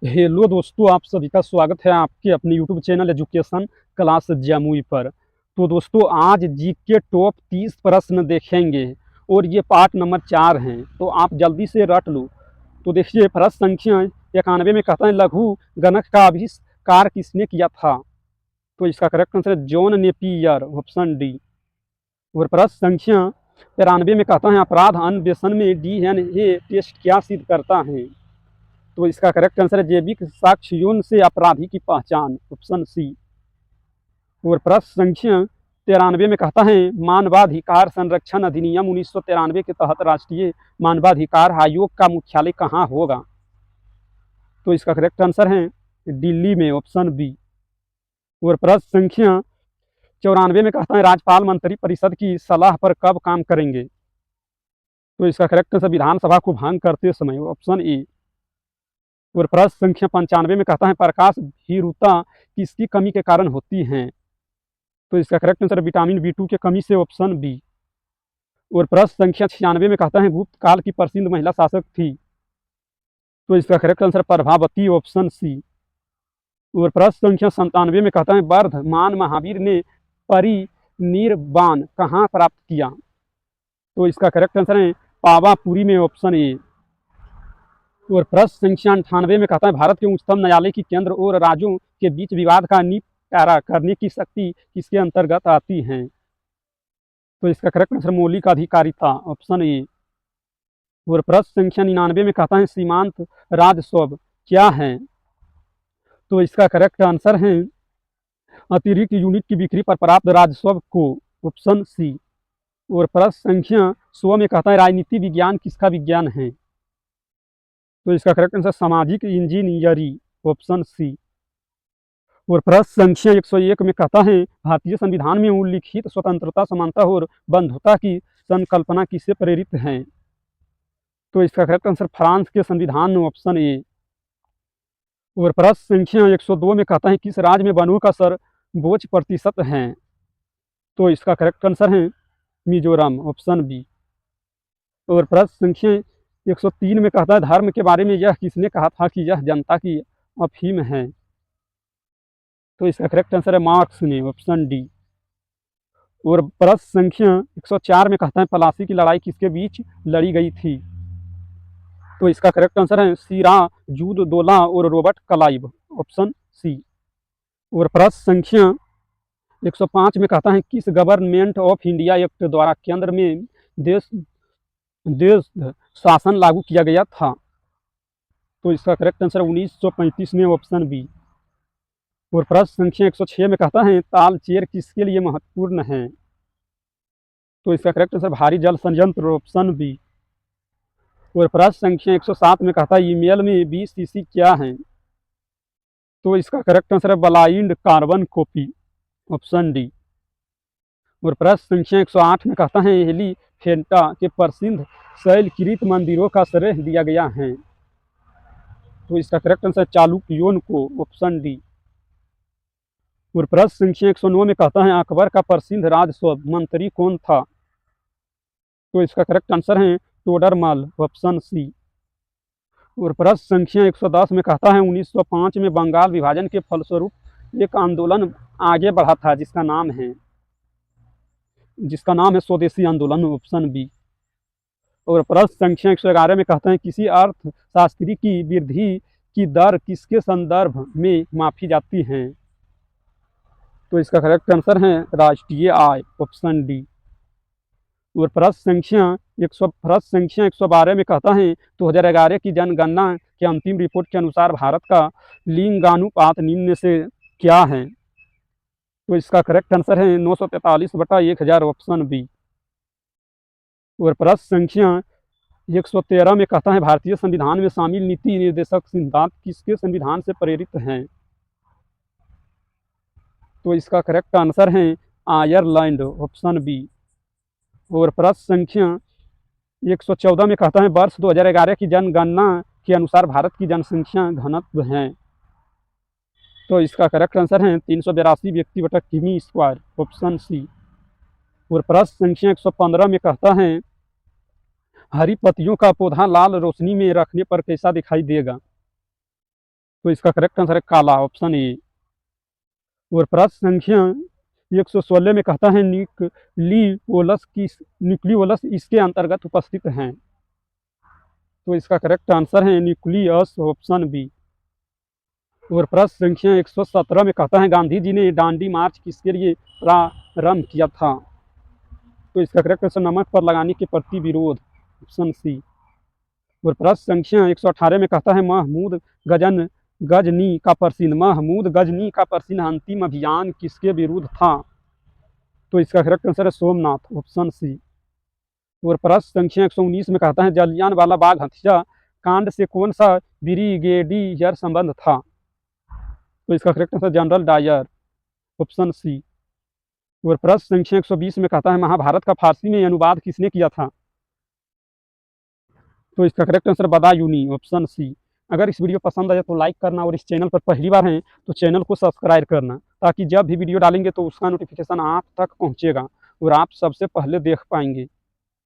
Hello दोस्तों, आप सभी का स्वागत है आपके अपने YouTube channel education class Jamui पर। तो दोस्तों, आज जीके टॉप 30 प्रश्न देखेंगे और ये पार्ट नंबर 4 हैं, तो आप जल्दी से रट लो। तो देखिए, प्रश्न संख्या 91 में कहता है लघु गणक का आविष्कार किसने किया था? तो इसका करेक्ट आंसर है जॉन नेपियर, ऑप्शन डी। और प्रश्न संख्या 93 में कहता है अपराध अन्वेषण में डीएनए टेस्ट क्या सिद्ध करता है? तो इसका करेक्ट आंसर है जैविक साक्ष्यों से अपराधी की पहचान, ऑप्शन सी। और प्रश्न संख्या 93 में कहता है मानवाधिकार संरक्षण अधिनियम 1993 के तहत राष्ट्रीय मानवाधिकार आयोग का मुख्यालय कहाँ होगा? तो इसका करेक्ट आंसर है दिल्ली में, ऑप्शन बी। और प्रश्न संख्या 94 में कहता है राज्यपाल मंत्री परिषद की सलाह पर कब काम करेंगे? तो इसका करेक्ट आंसर विधानसभा को भंग करते समय, ऑप्शन ए। और प्रश्न संख्या 95 में कहता है प्रकाश भीरुता किसकी कमी के कारण होती है? तो इसका करेक्ट आंसर विटामिन बी2 की कमी से, ऑप्शन बी। और प्रश्न संख्या 96 में कहता है गुप्त काल की प्रसिद्ध महिला शासक थी? तो इसका correct answer Prabhavati, option C. और प्रश्न संख्या 97 में कहता है वर्धमान महावीर ने परिनिर्वाण कहाँ प्राप्त किया? तो इसका करेक्ट आंसर है पावापुरी में, ऑप्शन ए। और प्रश्न संख्या 98 में कहता है भारत के उच्चतम न्यायालय की केंद्र और राज्यों के बीच विवाद का निपटारा करने की शक्ति किसके अंतर्गत आती है? तो इसका करेक्ट आंसर मौलिक अधिकारिता, ऑप्शन ए। और प्रश्न संख्या 99 में कहता है सीमांत राजस्व क्या है? तो इसका करेक्ट आंसर है अतिरिक्त यूनिट की बिक्री पर प्राप्त राजस्व को, ऑप्शन सी। और प्रश्न संख्या 100 में कहता है राजनीति विज्ञान किसका विज्ञान है? तो इसका करेक्ट आंसर सामाजिक इंजीनियरी, ऑप्शन सी। और प्रश्न संख्या 101 में कहता है भारतीय संविधान में उल्लिखित स्वतंत्रता, समानता और बंधुता की संकल्पना किससे प्रेरित है? तो इसका करेक्ट आंसर फ्रांस के संविधान, ऑप्शन ए। और प्रश्न संख्या 102 में कहता है किस राज्य में वनों का सर्वोच्च प्रतिशत है? तो इसका करेक्ट आंसर है मिजोरम, ऑप्शन बी। और प्रश्न संख्या 103 में कहता है धर्म के बारे में यह किसने कहा था कि यह जनता की अफीम है? तो इसका करेक्ट आंसर है मार्क्स ने, ऑप्शन डी। और प्रश्न संख्या 104 में कहता है पलासी की लड़ाई किसके बीच लड़ी गई थी? तो इसका करेक्ट आंसर है सिराजुद्दौला और रॉबर्ट क्लाइव, ऑप्शन सी। और प्रश्न संख्या 105 में कहता है किस गवर्नमेंट ऑफ इंडिया एक्ट द्वारा केंद्र में देश देश शासन लागू किया गया था? तो इसका करेक्ट आंसर 1935 में, ऑप्शन बी। और प्रश्न संख्या 106 में कहता है तालचेर किसके लिए महत्वपूर्ण है? तो इसका करेक्ट आंसर भारी जल संयंत्र, ऑप्शन बी। और प्रश्न संख्या 107 में कहता है ईमेल में बीसीसी क्या है? तो इसका करेक्ट आंसर है blind carbon copy, option D. और प्रश्न संख्या 108 में कहता है एलिफेंटा के प्रसिद्ध शैलकृत मंदिरों का श्रेय दिया गया है? तो इसका करेक्ट आंसर चालुक्यों को, ऑप्शन डी। और प्रश्न संख्या 109 में कहता है अकबर का प्रसिद्ध राजस्व मंत्री कौन था? तो इसका करेक्ट आंसर है टोडरमल, ऑप्शन सी। और प्रश्न संख्या 110 में कहता है 1905 में बंगाल विभाजन के फलस्वरूप एक आंदोलन आगे बढ़ा था जिसका नाम है स्वदेशी आंदोलन, ऑप्शन बी। और प्रश्न संख्या 111 में कहते हैं किसी अर्थशास्त्री की वृद्धि की दर किसके संदर्भ में मापी जाती है? तो इसका करेक्ट आंसर है राष्ट्रीय आय, ऑप्शन डी। और प्रश्न संख्या 112 में कहता है 2011 की जनगणना की अंतिम रिपोर्ट के अनुसार भारत का लिंगानुपात निम्न में से क्या है? तो इसका करेक्ट आंसर है 943/1000, ऑप्शन बी। और प्रश्न संख्या 113 में कहता है भारतीय संविधान में शामिल नीति निर्देशक सिद्धांत किसके संविधान से प्रेरित हैं? तो इसका करेक्ट आंसर है आयरलैंड, ऑप्शन बी। और प्रश्न संख्या 114 में कहता है वर्ष 2011 की जनगणना के अनुसार भारत की जनसंख्या घनत्व है? तो इसका करेक्ट आंसर है 382 व्यक्ति बटा किमी स्क्वायर, ऑप्शन सी। और प्रश्न संख्या 115 में कहता है हरी पत्तियों का पौधा लाल रोशनी में रखने पर कैसा दिखाई देगा? तो इसका करेक्ट आंसर है काला, ऑप्शन ए। और प्रश्न संख्या 116 में कहता है न्यूक्लियोलस इसके अंतर्गत उपस्थित हैं। तो इसका करेक्ट आंसर है न्यूक्लियस, ऑप्शन बी। और प्रश्न संख्या 117 में कहता है गांधी जी ने दांडी मार्च किसके लिए प्रारंभ किया था। तो इसका करेक्ट आंसर नमक पर लगाने के प्रति विरोध, ऑप्शन सी। और प्रश्न संख्या 118 में कहता है महमूद गजनी का प्रसिद्ध अंतिम अभियान किसके विरुद्ध था। तो इसका करेक्ट आंसर है सोमनाथ, ऑप्शन सी। और प्रश्न संख्या 119 में कहता है जलियांवाला बाग हत्याकांड से कौन सा ब्रिगेडियर संबंध था। तो इसका correct answer General Dyer, option C. और प्रश्न संख्या 120 में कहता है महाभारत का फारसी में अनुवाद किसने किया था। तो इसका correct answer Badayuni, option C. अगर इस वीडियो पसंद आए तो लाइक करना और इस चैनल पर पहली बार हैं तो चैनल को सब्सक्राइब करना, ताकि जब भी वीडियो डालेंगे तो उसका नोटिफिकेशन आप तक पहुंचेगा और आप सबसे पहले देख पाएंगे।